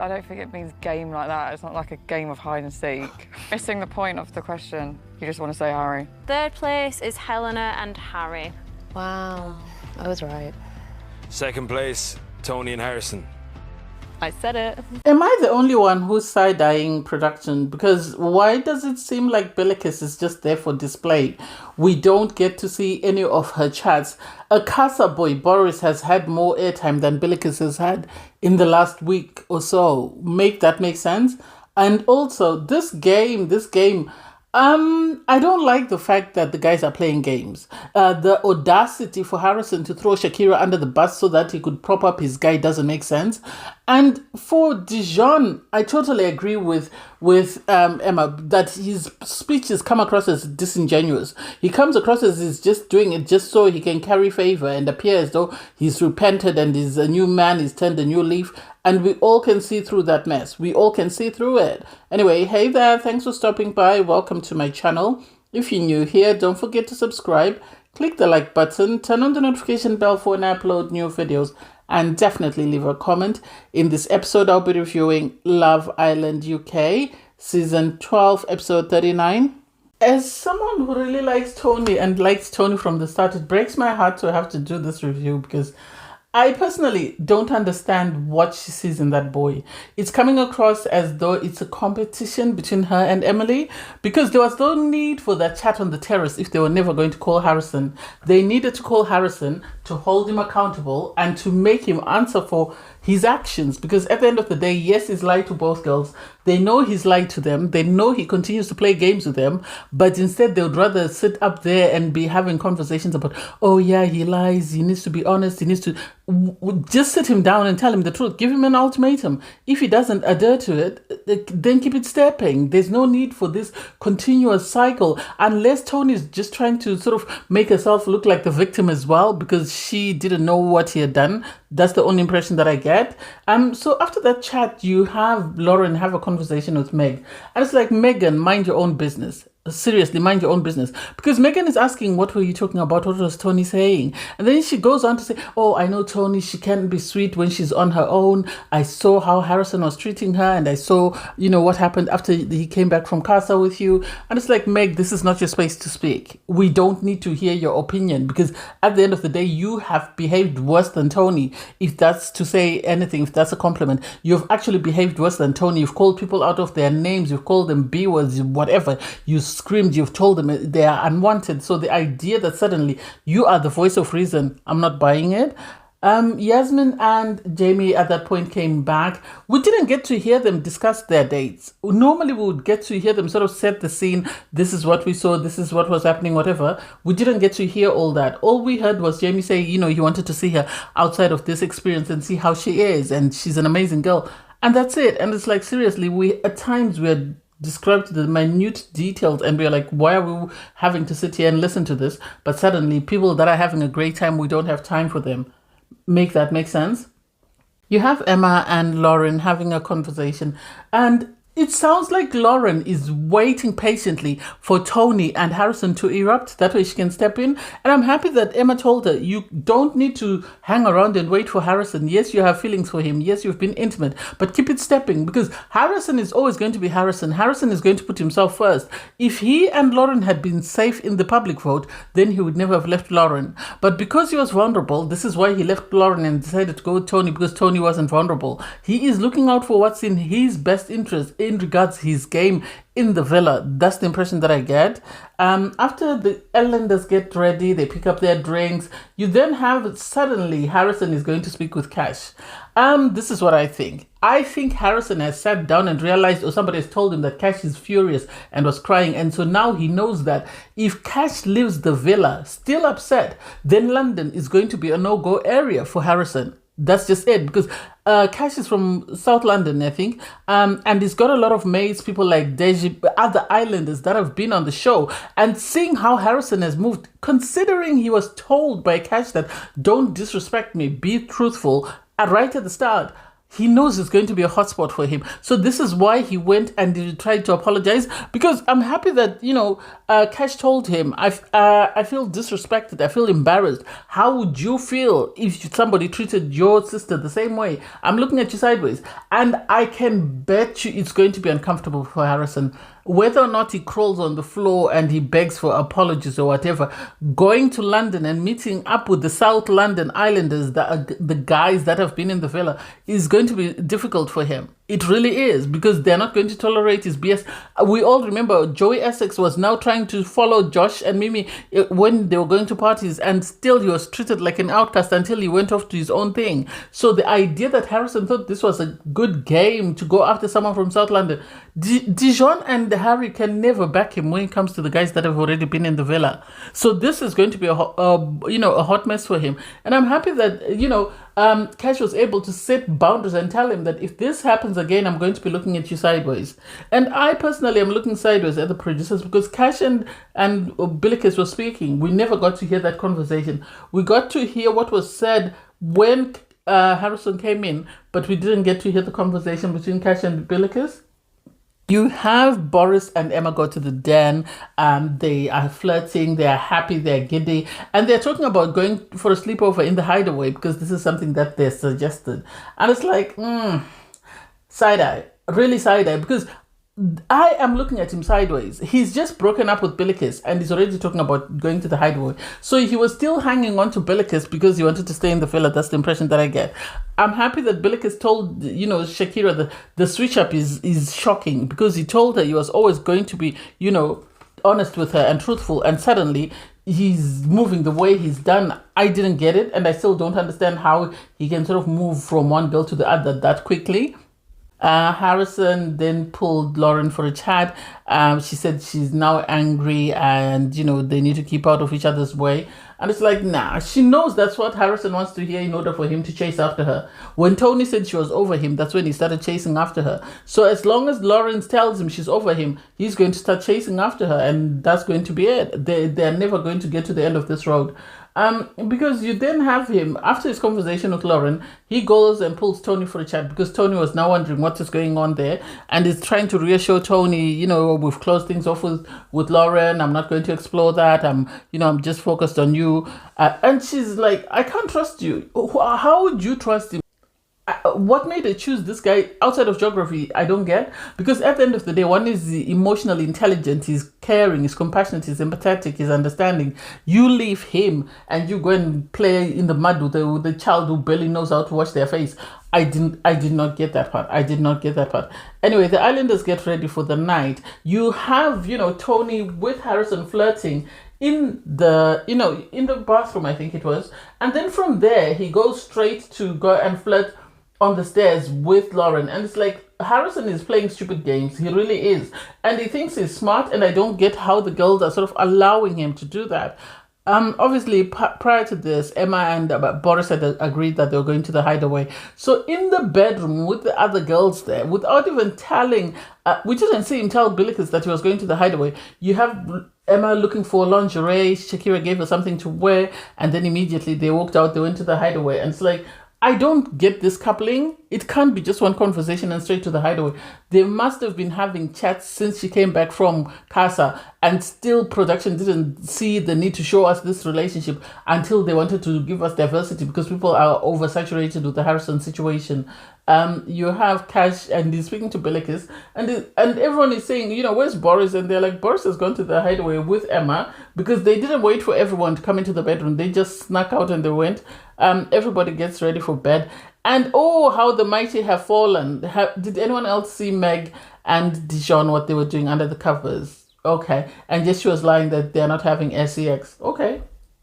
I don't think it means game like that. It's not like a game of hide and seek. Missing the point of the question. You just want to say Harry. Third place is Helena and Harry. Wow, I was right. Second place, Tony and Harrison. I said it. Am I the only one who's side-eyeing production? Because why does it seem like Bilicus is just there for display? We don't get to see any of her chats. A Casa boy, Boris, has had more airtime than Bilicus has had in the last week or so. Make that make sense? And also, this game, I don't like the fact that the guys are playing games. The audacity for Harrison to throw Shakira under the bus so that he could prop up his guy doesn't make sense. And for Dejon, I totally agree with Emma that his speeches come across as disingenuous. He comes across as he's just doing it just so he can carry favor and appear as though he's repented and is a new man, he's turned a new leaf. And we all can see through that mess. We all can see through it. Anyway, hey there, thanks for stopping by. Welcome to my channel. If you're new here, don't forget to subscribe. Click the like button, turn on the notification bell for when I upload new videos, and definitely leave a comment. In this episode, I'll be reviewing Love Island UK, Season 12, Episode 39. As someone who really likes Tony and likes Tony from the start, it breaks my heart to have to do this review because I personally don't understand what she sees in that boy. It's coming across as though it's a competition between her and Emily because there was no need for that chat on the terrace if they were never going to call Harrison. They needed to call Harrison to hold him accountable and to make him answer for his actions, because at the end of the day, yes, he's lied to both girls. They know he's lied to them. They know he continues to play games with them, but instead they would rather sit up there and be having conversations about, oh yeah, he lies, he needs to be honest, he needs to just sit him down and tell him the truth. Give him an ultimatum. If he doesn't adhere to it, then keep it stepping. There's no need for this continuous cycle, unless Tony's just trying to sort of make herself look like the victim as well because she didn't know what he had done. That's the only impression that I get. So after that chat, you have Lauren have a conversation with Meg. And it's like, Megan, mind your own business. Seriously, mind your own business. Because Megan is asking, what were you talking about? What was Tony saying? And then she goes on to say, oh, I know Tony, she can't be sweet when she's on her own. I saw how Harrison was treating her and I saw, what happened after he came back from Casa with you. And it's like, Meg, this is not your space to speak. We don't need to hear your opinion because at the end of the day, you have behaved worse than Tony. If that's to say anything, if that's a compliment, you've actually behaved worse than Tony. You've called people out of their names. You've called them B-words, whatever. You screamed, you've told them they are unwanted. So the idea that suddenly you are the voice of reason, I'm not buying it. Yasmin and Jamie at that point came back. We didn't get to hear them discuss their dates. Normally we would get to hear them sort of set the scene. This is what we saw, this is what was happening, whatever. We didn't get to hear all that. All we heard was Jamie say, he wanted to see her outside of this experience and see how she is, and she's an amazing girl. And that's it. And it's like, seriously, at times we're described the minute details and we're like, why are we having to sit here and listen to this? But suddenly people that are having a great time, we don't have time for them. Make that make sense? You have Emma and Lauren having a conversation, and it sounds like Lauren is waiting patiently for Tony and Harrison to erupt. That way she can step in. And I'm happy that Emma told her, you don't need to hang around and wait for Harrison. Yes, you have feelings for him. Yes, you've been intimate, but keep it stepping because Harrison is always going to be Harrison. Harrison is going to put himself first. If he and Lauren had been safe in the public vote, then he would never have left Lauren. But because he was vulnerable, this is why he left Lauren and decided to go with Tony, because Tony wasn't vulnerable. He is looking out for what's in his best interest in regards his game in the villa. That's the impression that I get. After the Islanders get ready, they pick up their drinks. You then have suddenly Harrison is going to speak with Cash. This is what I think. I think Harrison has sat down and realized, or somebody has told him that Cash is furious and was crying. And so now he knows that if Cash leaves the villa still upset, then London is going to be a no-go area for Harrison. That's just it, because Cash is from South London, I think, and he's got a lot of mates, people like Deji, other islanders that have been on the show, and seeing how Harrison has moved, considering he was told by Cash that don't disrespect me, be truthful, right at the start, he knows it's going to be a hotspot for him. So this is why he went and he tried to apologize, because I'm happy that, Cash told him, I feel disrespected. I feel embarrassed. How would you feel if somebody treated your sister the same way? I'm looking at you sideways. And I can bet you it's going to be uncomfortable for Harrison. Whether or not he crawls on the floor and he begs for apologies or whatever, going to London and meeting up with the South London Islanders, the guys that have been in the villa, is going to be difficult for him. It really is, because they're not going to tolerate his BS. We all remember Joey Essex was now trying to follow Josh and Mimi when they were going to parties, and still he was treated like an outcast until he went off to his own thing. So the idea that Harrison thought this was a good game to go after someone from South London, Dejon and Harry can never back him when it comes to the guys that have already been in the villa. So this is going to be a hot mess for him. And I'm happy that, Cash was able to set boundaries and tell him that if this happens again, I'm going to be looking at you sideways. And I personally am looking sideways at the producers, because Cash and Bilicus were speaking. We never got to hear that conversation. We got to hear what was said when Harrison came in, but we didn't get to hear the conversation between Cash and Bilicus. You have Boris and Emma go to the den. They are flirting. They are happy. They're giddy. And they're talking about going for a sleepover in the hideaway, because this is something that they suggested. And it's like, side-eye. Really side-eye. Because I am looking at him sideways. He's just broken up with Bilicus and he's already talking about going to the hideaway. So he was still hanging on to Bilicus because he wanted to stay in the villa. That's the impression that I get. I'm happy that Bilicus told, Shakira that the switch up is shocking, because he told her he was always going to be, honest with her and truthful. And suddenly he's moving the way he's done. I didn't get it. And I still don't understand how he can sort of move from one girl to the other that quickly. Harrison then pulled Lauren for a chat. She said she's now angry and, they need to keep out of each other's way. And it's like, nah, she knows that's what Harrison wants to hear in order for him to chase after her. When Tony said she was over him, that's when he started chasing after her. So as long as Lawrence tells him she's over him, he's going to start chasing after her, and that's going to be it. They're never going to get to the end of this road. Because you then have him, after his conversation with Lauren, he goes and pulls Tony for a chat, because Tony was now wondering what is going on there, and is trying to reassure Tony, we've closed things off with Lauren. I'm not going to explore that. I'm just focused on you. And she's like, I can't trust you. How would you trust him? What made her choose this guy outside of geography, I don't get. Because at the end of the day, one is emotionally intelligent, he's caring, he's compassionate, he's empathetic, he's understanding. You leave him and you go and play in the mud with the child who barely knows how to wash their face. I did not get that part. Anyway, the Islanders get ready for the night. You have, Tony with Harrison flirting in the bathroom, I think it was. And then from there, he goes straight to go and flirt on the stairs with Lauren. And it's like, Harrison is playing stupid games. He really is. And he thinks he's smart, and I don't get how the girls are sort of allowing him to do that. Obviously, prior to this, Emma and Boris had agreed that they were going to the hideaway. So in the bedroom with the other girls there, without even telling, we didn't see him tell Bilicus that he was going to the hideaway. You have Emma looking for lingerie. Shakira gave her something to wear, and then immediately they walked out. They went to the hideaway, and it's like, I don't get this coupling. It can't be just one conversation and straight to the hideaway. They must have been having chats since she came back from Casa, and still production didn't see the need to show us this relationship until they wanted to give us diversity, because people are oversaturated with the Harrison situation. You have Cash, and he's speaking to Bilicus, and everyone is saying, where's Boris? And they're like, Boris has gone to the hideaway with Emma, because they didn't wait for everyone to come into the bedroom. They just snuck out and they went. Everybody gets ready for bed. And oh, how the mighty have fallen. Did anyone else see Meg and Dejon, what they were doing under the covers? Okay. And just she was lying that they're not having sex. Okay.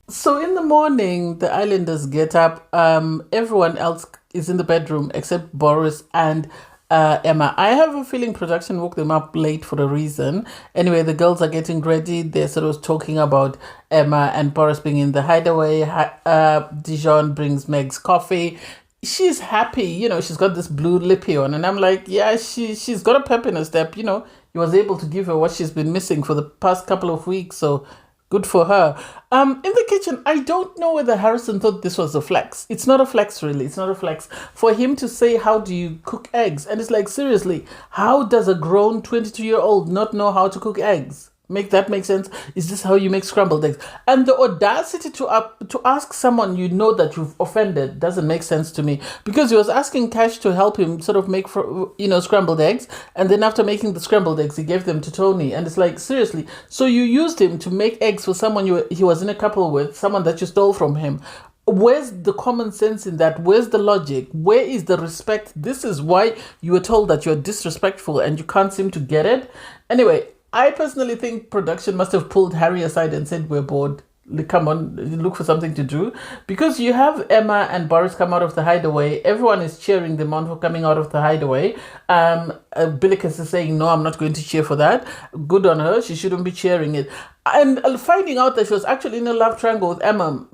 So in the morning, the Islanders get up. Everyone else is in the bedroom except Boris and Emma. I have a feeling production woke them up late for a reason. Anyway, the girls are getting ready. They're sort of talking about Emma and Boris being in the hideaway. Dejon brings Meg's coffee. She's happy, she's got this blue lippy on, and I'm like, yeah, she's got a pep in her step. He was able to give her what she's been missing for the past couple of weeks. So Good for her. In the kitchen, I don't know whether Harrison thought this was a flex. It's not a flex, really. It's not a flex. For him to say, how do you cook eggs? And it's like, seriously, how does a grown 22-year-old not know how to cook eggs? Make that make sense? Is this how you make scrambled eggs? And the audacity to ask someone you know that you've offended doesn't make sense to me, because he was asking Cash to help him sort of make scrambled eggs, and then after making the scrambled eggs he gave them to Tony, and it's like, seriously, so you used him to make eggs for someone he was in a couple with, someone that you stole from him. Where's the common sense in that? Where's the logic? Where is the respect? This is why you were told that you're disrespectful and you can't seem to get it. Anyway, I personally think production must have pulled Harry aside and said, we're bored. Come on, look for something to do. Because you have Emma and Boris come out of the hideaway. Everyone is cheering them on for coming out of the hideaway. Bilicus is saying, no, I'm not going to cheer for that. Good on her. She shouldn't be cheering it. And finding out that she was actually in a love triangle with Emma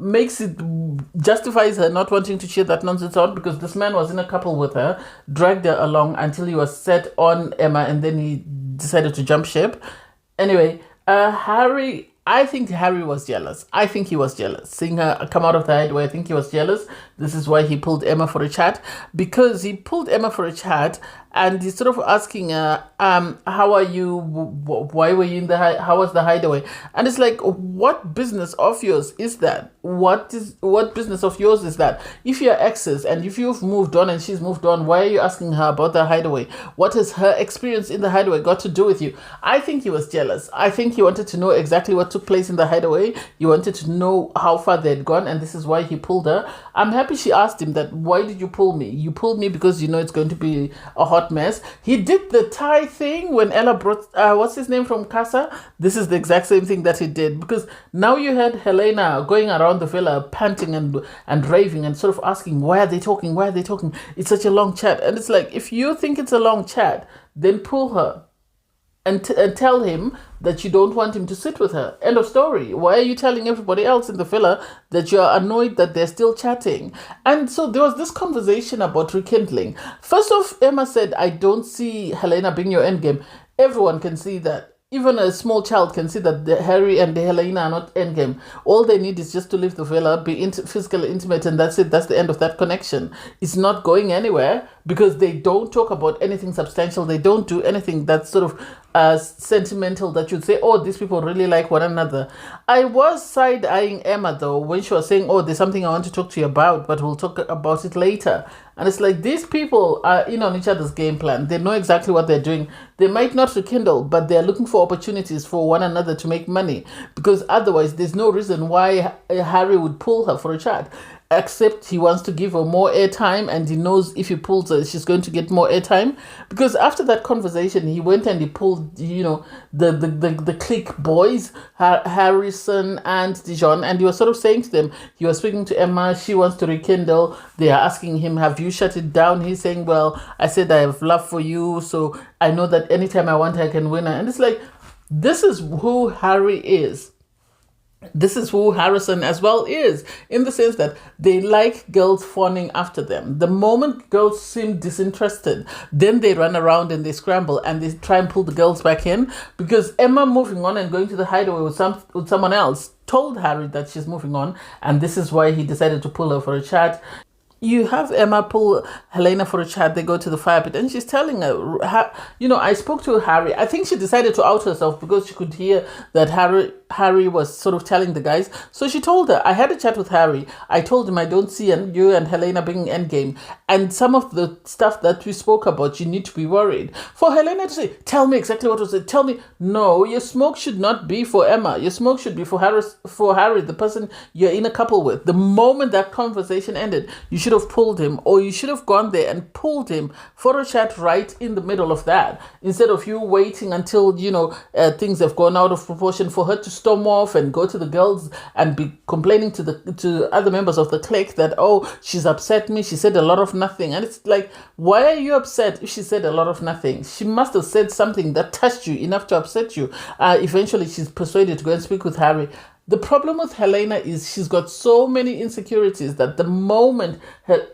justifies her not wanting to cheer that nonsense out, because this man was in a couple with her, dragged her along until he was set on Emma, and then he decided to jump ship. Anyway, Harry, I think Harry was jealous. I think he was jealous. Seeing her come out of the hideaway, I think he was jealous. This is why he pulled Emma for a chat, because he pulled Emma for a chat and he's sort of asking her, how are you? Why were you in the how was the hideaway? And it's like, what business of yours is that? What business of yours is that? If you're exes and if you've moved on and she's moved on, why are you asking her about the hideaway? What has her experience in the hideaway got to do with you? I think he was jealous. I think he wanted to know exactly what took place in the hideaway. He wanted to know how far they'd gone, and this is why he pulled her. I'm happy she asked him that, why did you pull me? You pulled me because you know it's going to be a hot mess. He did the tie thing when Ella brought, what's his name from Casa? This is the exact same thing that he did, because now you had Helena going around the villa panting and raving and sort of asking, why are they talking? Why are they talking? It's such a long chat. And it's like, if you think it's a long chat, then pull her and tell him that you don't want him to sit with her. End of story. Why are you telling everybody else in the villa that you're annoyed that they're still chatting? And so there was this conversation about rekindling. First off, Emma said, I don't see Helena being your endgame. Everyone can see that. Even a small child can see that Harry and Helena are not endgame. All they need is just to leave the villa, be physically intimate, and that's it. That's the end of that connection. It's not going anywhere because they don't talk about anything substantial. They don't do anything that's sort of sentimental that you'd say, oh, these people really like one another. I was side-eyeing Emma, though, when she was saying, oh, there's something I want to talk to you about, but we'll talk about it later. And it's like, these people are in on each other's game plan. They know exactly what they're doing. They might not rekindle, but they're looking for opportunities for one another to make money, because otherwise there's no reason why Harry would pull her for a chat, except he wants to give her more airtime, and he knows if he pulls her, she's going to get more airtime. Because after that conversation, he went and he pulled, the clique boys, Harrison and Dejon, and he was sort of saying to them, he was speaking to Emma, she wants to rekindle. They are asking him, have you shut it down? He's saying, well, I said I have love for you, so I know that anytime I want her, I can win her. And it's like, this is who Harry is. This is who Harrison as well is, in the sense that they like girls fawning after them. The moment girls seem disinterested, then they run around and they scramble and they try and pull the girls back in, because Emma moving on and going to the hideaway with someone else told Harry that she's moving on, and this is why he decided to pull her for a chat. You have Emma pull Helena for a chat. They go to the fire pit and she's telling her, I spoke to Harry. I think she decided to out herself because she could hear that Harry was sort of telling the guys. So she told her, I had a chat with Harry. I told him I don't see you and Helena being endgame. And some of the stuff that we spoke about, you need to be worried. For Helena to say, tell me exactly what was it. Tell me. No, your smoke should not be for Emma. Your smoke should be for Harry, the person you're in a couple with. The moment that conversation ended, you should have pulled him, or you should have gone there and pulled him for a chat right in the middle of that, instead of you waiting until things have gone out of proportion for her to storm off and go to the girls and be complaining to other members of the clique that, oh, she's upset me, she said a lot of nothing. And it's like, why are you upset if she said a lot of nothing? She must have said something that touched you enough to upset you. Eventually she's persuaded to go and speak with Harry. The problem with Helena is she's got so many insecurities that the moment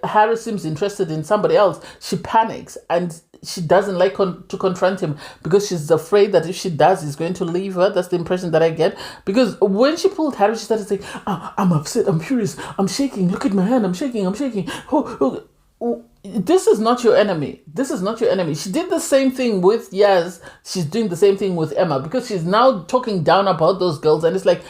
Harry seems interested in somebody else, she panics and she doesn't like to confront him because she's afraid that if she does, he's going to leave her. That's the impression that I get. Because when she pulled Harry, she started saying, oh, I'm upset, I'm furious, I'm shaking, look at my hand, I'm shaking. Oh, this is not your enemy. This is not your enemy. She did the same thing with Yaz. She's doing the same thing with Emma because she's now talking down about those girls. And it's like,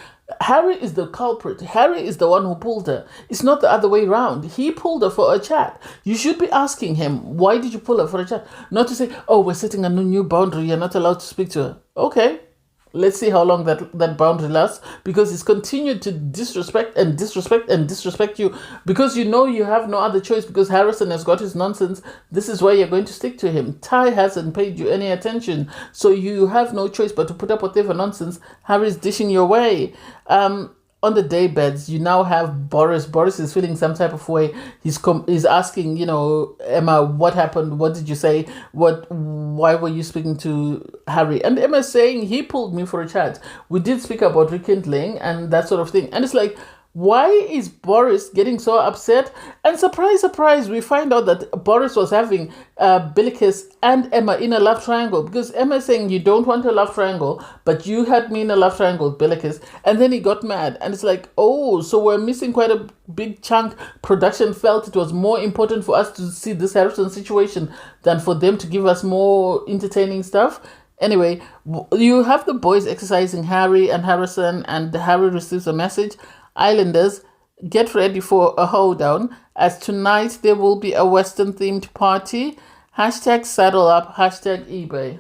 Harry is the culprit. Harry is the one who pulled her. It's not the other way around. He pulled her for a chat. You should be asking him, why did you pull her for a chat? Not to say, oh, we're setting a new boundary. You're not allowed to speak to her. Okay. Let's see how long that boundary lasts, because he's continued to disrespect you because you know you have no other choice because Harrison has got his nonsense. This is why you're going to stick to him. Ty hasn't paid you any attention, so you have no choice but to put up whatever nonsense Harry's dishing your way. On the day beds, you now have Boris. Boris is feeling some type of way. He's asking, Emma, what happened? What did you say? Why were you speaking to Harry? And Emma's saying, he pulled me for a chat. We did speak about rekindling and that sort of thing. And it's like, why is Boris getting so upset? And surprise, surprise, we find out that Boris was having Bilicus and Emma in a love triangle, because Emma is saying, you don't want a love triangle, but you had me in a love triangle with Bilicus. And then he got mad. And it's like, oh, so we're missing quite a big chunk. Production felt it was more important for us to see this Harrison situation than for them to give us more entertaining stuff. Anyway, you have the boys exercising Harry and Harrison, and Harry receives a message. Islanders, get ready for a hoedown, as tonight there will be a Western themed party. #saddle up, #eBay.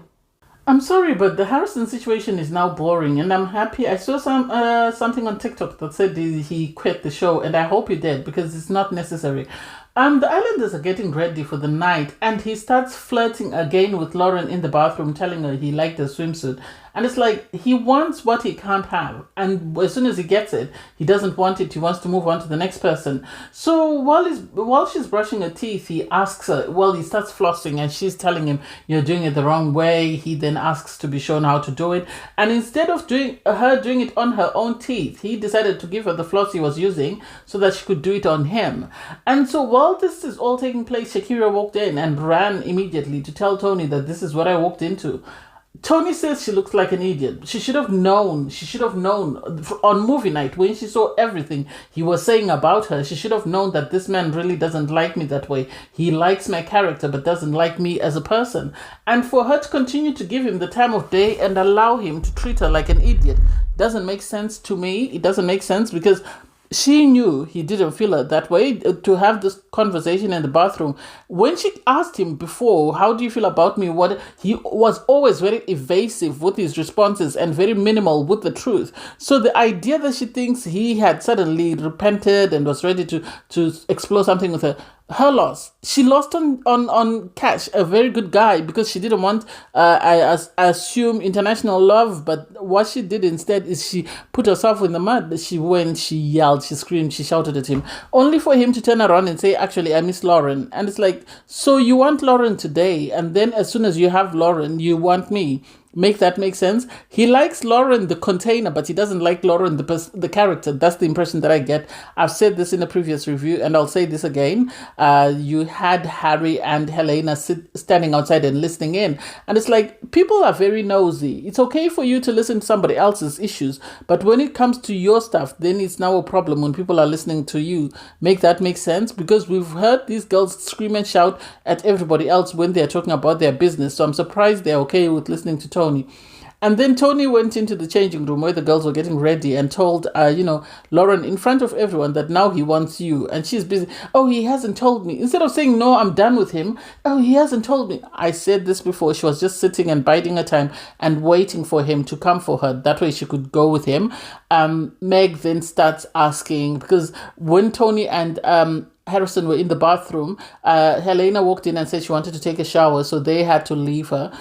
I'm sorry, but the Harrison situation is now boring, and I'm happy. I saw something on TikTok that said he quit the show, and I hope he did, because it's not necessary. The Islanders are getting ready for the night, and he starts flirting again with Lauren in the bathroom, telling her he liked the swimsuit. And it's like, he wants what he can't have. And as soon as he gets it, he doesn't want it. He wants to move on to the next person. So while she's brushing her teeth, he asks her, he starts flossing, and she's telling him, you're doing it the wrong way. He then asks to be shown how to do it. And instead of doing it on her own teeth, he decided to give her the floss he was using so that she could do it on him. And so while this is all taking place, Shakira walked in and ran immediately to tell Tony that this is what I walked into. Tony says she looks like an idiot. She should have known on movie night when she saw everything he was saying about her. She should have known that this man really doesn't like me that way. He likes my character but doesn't like me as a person. And for her to continue to give him the time of day and allow him to treat her like an idiot doesn't make sense to me. It doesn't make sense because she knew he didn't feel her that way. To have this conversation in the bathroom, when she asked him before, how do you feel about me? He was always very evasive with his responses and very minimal with the truth. So the idea that she thinks he had suddenly repented and was ready to explore something with her loss. She lost on Cash, a very good guy, because she didn't want, I assume, international love. But what she did instead is she put herself in the mud. She went, she yelled, she screamed, she shouted at him, only for him to turn around and say, actually, I miss Lauren. And it's like, so you want Lauren today, and then as soon as you have Lauren, you want me. Make that make sense? He likes Lauren the container, but he doesn't like Lauren the character. That's the impression that I get. I've said this in a previous review, and I'll say this again. You had Harry and Helena standing outside and listening in, and it's like, people are very nosy. It's okay for you to listen to somebody else's issues, but when it comes to your stuff, then it's now a problem when people are listening to you. Make that make sense? Because we've heard these girls scream and shout at everybody else when they're talking about their business, so I'm surprised they're okay with listening to Tony. And then Tony went into the changing room where the girls were getting ready and told, Lauren in front of everyone that now he wants you. And she's busy. Oh, he hasn't told me. Instead of saying, no, I'm done with him. Oh, he hasn't told me. I said this before. She was just sitting and biding her time and waiting for him to come for her. That way she could go with him. Meg then starts asking, because when Tony and Harrison were in the bathroom, Helena walked in and said she wanted to take a shower, so they had to leave her.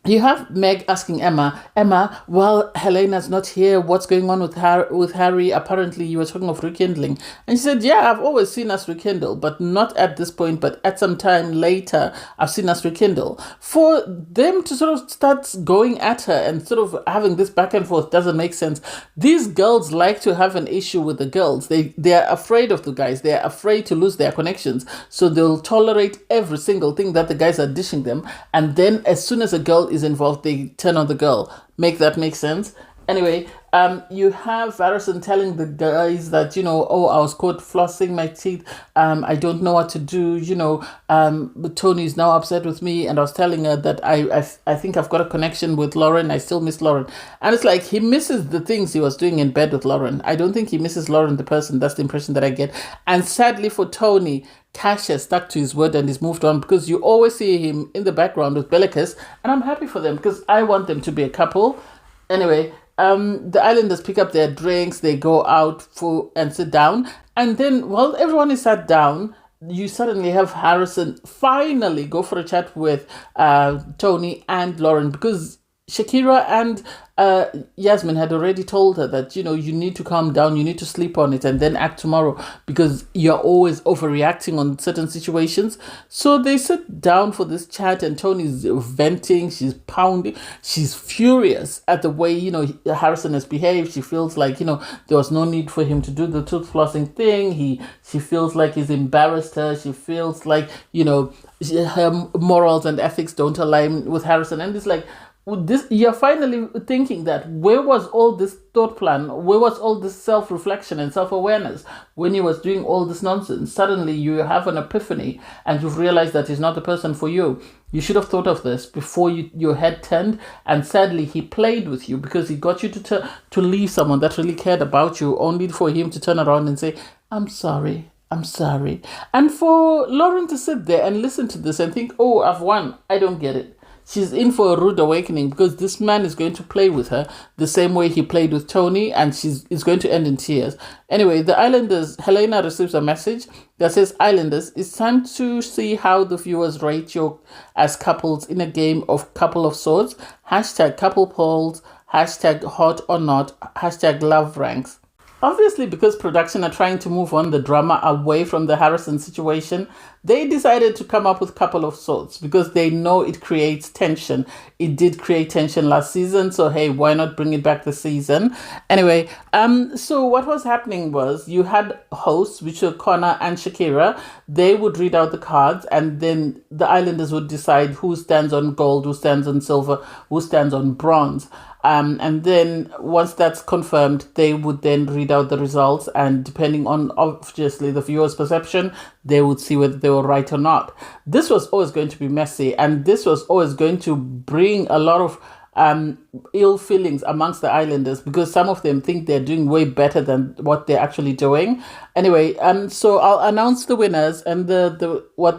you have Meg asking Emma, well, Helena's not here. What's going on with Harry? Apparently, you were talking of rekindling. And she said, yeah, I've always seen us rekindle, but not at this point, but at some time later, I've seen us rekindle. For them to sort of start going at her and sort of having this back and forth doesn't make sense. These girls like to have an issue with the girls. They're afraid of the guys. They're afraid to lose their connections. So they'll tolerate every single thing that the guys are dishing them. And then as soon as a girl is involved, they turn on the girl. Make that make sense? Anyway, you have Harrison telling the guys that, oh, I was caught flossing my teeth. I don't know what to do. But Tony's now upset with me. And I was telling her that I think I've got a connection with Lauren. I still miss Lauren. And it's like he misses the things he was doing in bed with Lauren. I don't think he misses Lauren, the person. That's the impression that I get. And sadly for Tony, Cash has stuck to his word and he's moved on, because you always see him in the background with Bilicus. And I'm happy for them because I want them to be a couple. Anyway, the islanders pick up their drinks, they go out and sit down. And then while everyone is sat down, you suddenly have Harrison finally go for a chat with Tony and Lauren, because Shakira and Yasmin had already told her that, you need to calm down, you need to sleep on it and then act tomorrow, because you're always overreacting on certain situations. So they sit down for this chat and Tony's venting, she's pounding, she's furious at the way, Harrison has behaved. She feels like, there was no need for him to do the tooth flossing thing. She feels like he's embarrassed her. She feels like, her morals and ethics don't align with Harrison. And it's like, you're finally thinking that where was all this thought plan, where was all this self-reflection and self-awareness when he was doing all this nonsense? Suddenly you have an epiphany and you've realized that he's not the person for you. You should have thought of this before your head turned. And sadly he played with you, because he got you to leave someone that really cared about you, only for him to turn around and say, I'm sorry. And for Lauren to sit there and listen to this and think, oh, I've won. I don't get it. She's in for a rude awakening, because this man is going to play with her the same way he played with Tony, and it's going to end in tears. Anyway, the Islanders, Helena receives a message that says, Islanders, it's time to see how the viewers rate you as couples in a game of couple of swords. Hashtag couple polls, hashtag hot or not, hashtag love ranks. Obviously, because production are trying to move on the drama away from the Harrison situation, they decided to come up with a couple of swords, because they know it creates tension. It did create tension last season, so hey, why not bring it back this season? Anyway, so what was happening was you had hosts, which were Connor and Shakira. They would read out the cards, and then the Islanders would decide who stands on gold, who stands on silver, who stands on bronze. And then once that's confirmed, they would then read out the results, and depending on obviously the viewer's perception, they would see whether they were right or not. This was always going to be messy, and this was always going to bring a lot of ill feelings amongst the Islanders, because some of them think they're doing way better than what they're actually doing. Anyway, so I'll announce the winners and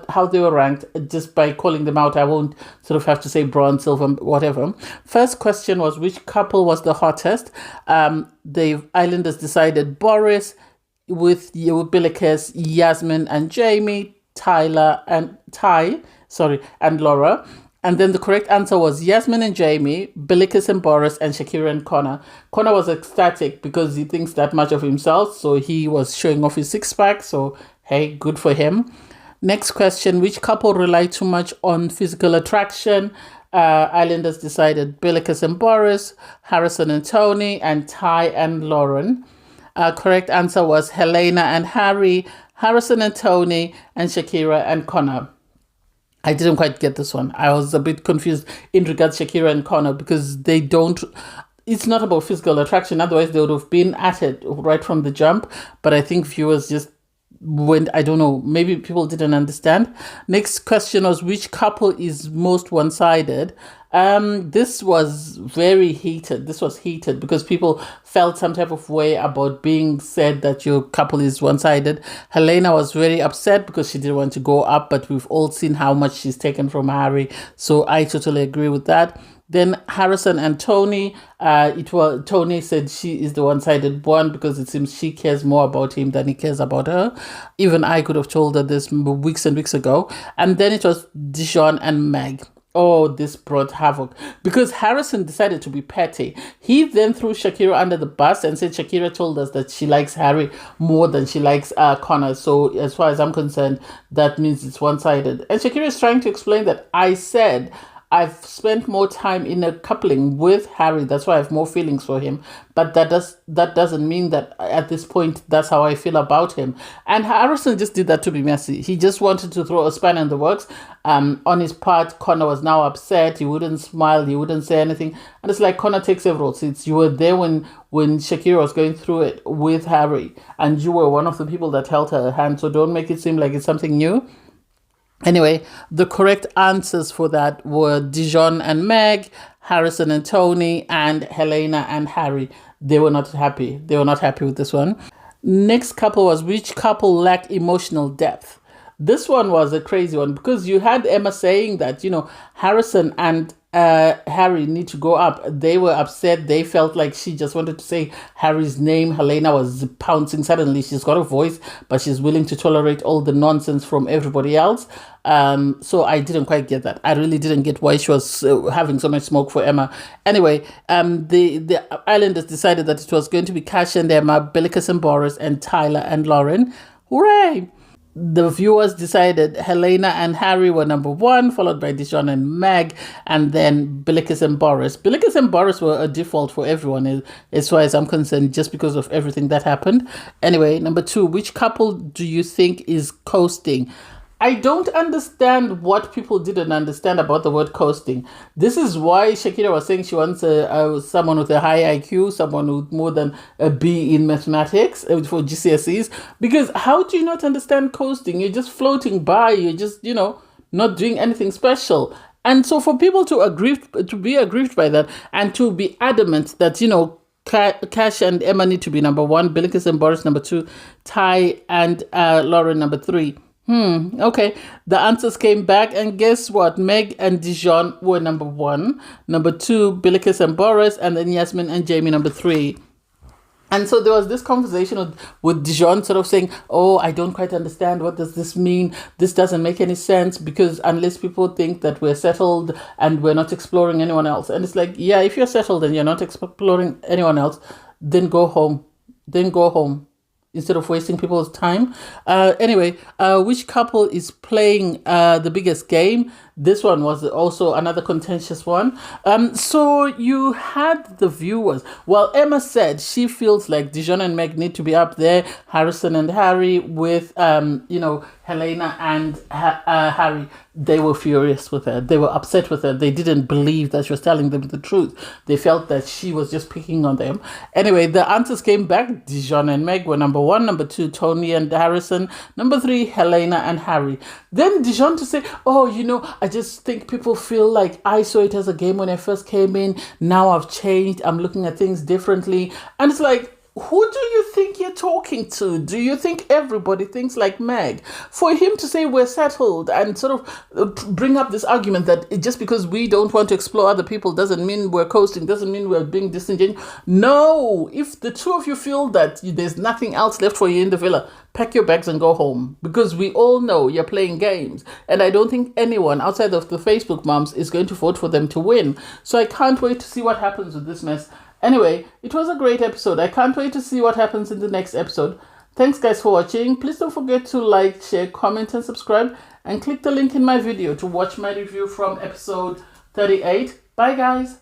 how they were ranked just by calling them out. I won't sort of have to say bronze, silver, whatever. First question was, which couple was the hottest? The Islanders decided Boris with Bilicus, Yasmin and Jamie, Tyler and and Laura. And then the correct answer was Yasmin and Jamie, Bilicus and Boris, and Shakira and Connor. Connor was ecstatic because he thinks that much of himself, so he was showing off his six-pack, so hey, good for him. Next question, which couple rely too much on physical attraction? Islanders decided Bilicus and Boris, Harrison and Tony, and Ty and Lauren. Correct answer was Helena and Harry, Harrison and Tony, and Shakira and Connor. I didn't quite get this one. I was a bit confused in regards to Shakira and Connor, because it's not about physical attraction. Otherwise, they would have been at it right from the jump. But I think viewers just went, I don't know, maybe people didn't understand. Next question was, which couple is most one-sided? This was very heated. This was heated because people felt some type of way about being said that your couple is one-sided. Helena was very upset because she didn't want to go up, but we've all seen how much she's taken from Harry. So I totally agree with that. Then Harrison and Tony, Tony said she is the one-sided one because it seems she cares more about him than he cares about her. Even I could have told her this weeks and weeks ago. And then it was Dejon and Meg. Oh, this brought havoc because Harrison decided to be petty. He then threw Shakira under the bus and said Shakira told us that she likes Harry more than she likes Connor. So as far as I'm concerned, that means it's one-sided. And Shakira is trying to explain that I said I've spent more time in a coupling with Harry. That's why I have more feelings for him. But that doesn't mean that at this point that's how I feel about him. And Harrison just did that to be messy. He just wanted to throw a spanner in the works. On his part, Connor was now upset. He wouldn't smile. He wouldn't say anything. And it's like, Connor, take several seats. You were there when Shakira was going through it with Harry, and you were one of the people that held her hand. So don't make it seem like it's something new. Anyway, the correct answers for that were Dejon and Meg, Harrison and Tony, and Helena and Harry. They were not happy. They were not happy with this one. Next couple was which couple lacked emotional depth. This one was a crazy one because you had Emma saying that, Harrison and Harry need to go up. They were upset. They felt like she just wanted to say Harry's name. Helena was pouncing. Suddenly she's got a voice, but she's willing to tolerate all the nonsense from everybody else. So I didn't quite get that. I really didn't get why she was having so much smoke for Emma. Anyway, the Islanders decided that it was going to be Cash and Emma, Bilicus and Boris, and Tyler and Lauren. Hooray! The viewers decided Helena and Harry were number 1, followed by Dejon and Meg, and then Bilicus and Boris. Bilicus and Boris were a default for everyone, as far as I'm concerned, just because of everything that happened. Anyway, number 2, which couple do you think is coasting? I don't understand what people didn't understand about the word coasting. This is why Shakira was saying she wants someone with a high IQ, someone with more than a B in mathematics for GCSEs. Because how do you not understand coasting? You're just floating by. You're just, not doing anything special. And so for people to be aggrieved by that and to be adamant that, Cash and Emma need to be number 1, Bilicus and Boris number 2, Ty and Lauren number 3. Okay. The answers came back, and guess what? Meg and Dejon were number 1, number 2, Bilicus and Boris, and then Yasmin and Jamie number 3. And so there was this conversation with Dejon sort of saying, oh, I don't quite understand. What does this mean? This doesn't make any sense because unless people think that we're settled and we're not exploring anyone else. And it's like, yeah, if you're settled and you're not exploring anyone else, then go home. Instead of wasting people's time. Anyway, which couple is playing the biggest game? This one was also another contentious one. So you had the viewers. Well, Emma said she feels like Dejon and Meg need to be up there, Harrison and Harry, with Helena and Harry. They were furious with her. They were upset with her. They didn't believe that she was telling them the truth. They felt that she was just picking on them. Anyway, the answers came back. Dejon and Meg were number 1, number 2, Tony and Harrison, number 3, Helena and Harry. Then Dejon to say, I just think people feel like I saw it as a game when I first came in. Now I've changed. I'm looking at things differently. And it's like, who do you think you're talking to? Do you think everybody thinks like Meg? For him to say we're settled and sort of bring up this argument that just because we don't want to explore other people doesn't mean we're coasting, doesn't mean we're being disingenuous. No, if the two of you feel that there's nothing else left for you in the villa, pack your bags and go home, because we all know you're playing games. And I don't think anyone outside of the Facebook moms is going to vote for them to win. So I can't wait to see what happens with this mess. Anyway, it was a great episode. I can't wait to see what happens in the next episode. Thanks guys for watching. Please don't forget to like, share, comment and subscribe, and click the link in my video to watch my review from episode 38. Bye guys.